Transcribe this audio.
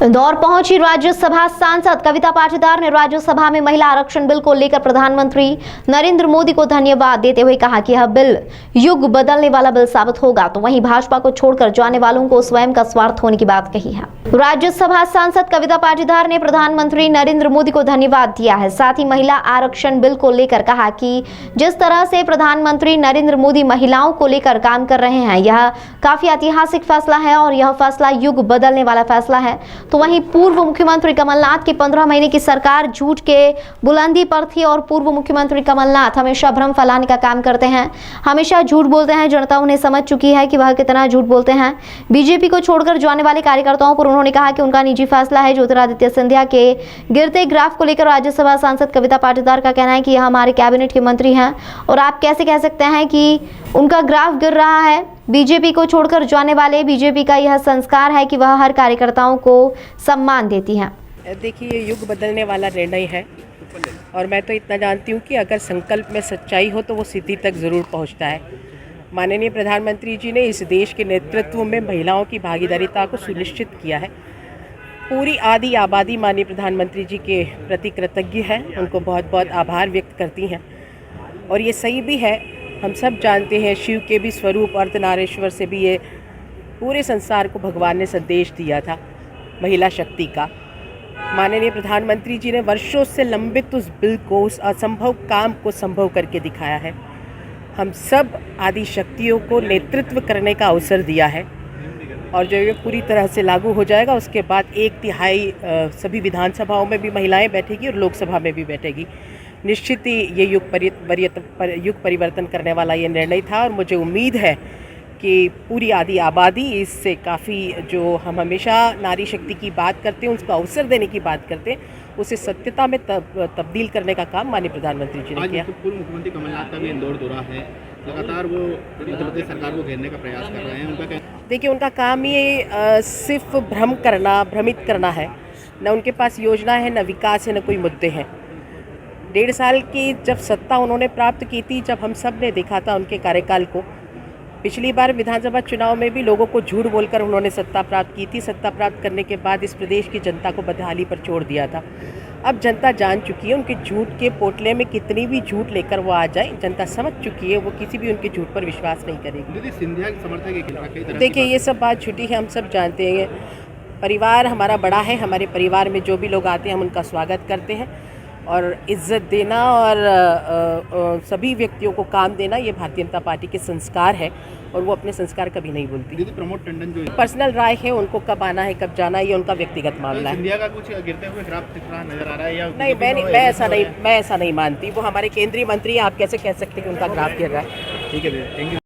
इंदौर पहुंची राज्यसभा सांसद कविता पाटीदार ने राज्यसभा में महिला आरक्षण बिल को लेकर प्रधानमंत्री नरेंद्र मोदी को धन्यवाद देते हुए कहा कि यह बिल युग बदलने वाला बिल साबित होगा। तो वहीं भाजपा को छोड़कर जाने वालों को स्वयं का स्वार्थ होने की बात कही है। राज्यसभा सांसद कविता पाटीदार ने प्रधानमंत्री नरेंद्र मोदी को धन्यवाद दिया है। साथ ही महिला आरक्षण बिल को लेकर कहा कि जिस तरह से प्रधानमंत्री नरेंद्र मोदी महिलाओं को लेकर काम कर रहे हैं, यह काफी ऐतिहासिक फैसला है और यह फैसला युग बदलने वाला फैसला है। तो वहीं पूर्व मुख्यमंत्री कमलनाथ की 15 महीने की सरकार झूठ के बुलंदी पर थी और पूर्व मुख्यमंत्री कमलनाथ हमेशा भ्रम फैलाने का काम करते हैं, हमेशा झूठ बोलते हैं। जनता उन्हें समझ चुकी है कि वह कितना झूठ बोलते हैं। बीजेपी को छोड़कर जाने वाले कार्यकर्ताओं पर उन्होंने कहा कि उनका निजी फैसला है। ज्योतिरादित्य सिंधिया के गिरते ग्राफ को लेकर राज्यसभा सांसद कविता पाटीदार का कहना है कि यह हमारे कैबिनेट के मंत्री हैं और आप कैसे कह सकते हैं कि उनका ग्राफ गिर रहा है। बीजेपी को छोड़कर जाने वाले बीजेपी का यह संस्कार है कि वह हर कार्यकर्ताओं को सम्मान देती है। देखिए, ये युग बदलने वाला निर्णय है और मैं तो इतना जानती हूँ कि अगर संकल्प में सच्चाई हो तो वो सिद्धि तक ज़रूर पहुँचता है। माननीय प्रधानमंत्री जी ने इस देश के नेतृत्व में महिलाओं की भागीदारिता को सुनिश्चित किया है। पूरी आधी आबादी माननीय प्रधानमंत्री जी के प्रति कृतज्ञ है, उनको बहुत बहुत आभार व्यक्त करती हैं। और ये सही भी है, हम सब जानते हैं शिव के भी स्वरूप अर्धनारीश्वर से भी ये पूरे संसार को भगवान ने संदेश दिया था महिला शक्ति का। माननीय प्रधानमंत्री जी ने वर्षों से लंबित उस बिल को, उस असंभव काम को संभव करके दिखाया है। हम सब आदि शक्तियों को नेतृत्व करने का अवसर दिया है और जब ये पूरी तरह से लागू हो जाएगा उसके बाद 1/3 सभी विधानसभाओं में भी महिलाएं बैठेगी और लोकसभा में भी बैठेगी। निश्चित ही ये युग परिवर्तन करने वाला ये निर्णय था और मुझे उम्मीद है कि पूरी आधी आबादी इससे काफ़ी, जो हम हमेशा नारी शक्ति की बात करते हैं, उसको अवसर देने की बात करते हैं, उसे सत्यता में तब्दील करने का काम माननीय प्रधानमंत्री जी ने किया। पूर्व मुख्यमंत्री कमलनाथ का भी इंदौर दौरा है, लगातार वो मध्य प्रदेश सरकार को घेरने का प्रयास कर रहे हैं। उनका क्या? देखिए, उनका काम ये सिर्फ भ्रमित करना है। न उनके पास योजना है, न विकास है, न कोई मुद्दे हैं। 1.5 साल की जब सत्ता उन्होंने प्राप्त की थी, जब हम सब ने देखा था उनके कार्यकाल को, पिछली बार विधानसभा चुनाव में भी लोगों को झूठ बोलकर उन्होंने सत्ता प्राप्त की थी। सत्ता प्राप्त करने के बाद इस प्रदेश की जनता को बदहाली पर छोड़ दिया था। अब जनता जान चुकी है, उनके झूठ के पोटले में कितनी भी झूठ लेकर वो आ जाए, जनता समझ चुकी है, वो किसी भी उनके झूठ पर विश्वास नहीं करेगी। दीदी, सिंधिया के समर्थक के खिलाफ देखिए, ये सब बात झूठी है, हम सब जानते हैं। परिवार हमारा बड़ा है, हमारे परिवार में जो भी लोग आते हैं हम उनका स्वागत करते हैं और इज्जत देना और सभी व्यक्तियों को काम देना, ये भारतीय जनता पार्टी के संस्कार है और वो अपने संस्कार कभी नहीं भूलती। दीदी, प्रमोद टंडन जो पर्सनल राय है, उनको कब आना है कब जाना है ये उनका व्यक्तिगत मामला है। सिंधिया का कुछ गिरते हुए ग्राफ दिख रहा नजर आ रहा है या नहीं, मैं ऐसा नहीं मानती। वो हमारे केंद्रीय मंत्री हैं, आप कैसे कह सकते हैं कि उनका ग्राफ गिर रहा है। ठीक है दीदी, थैंक यू।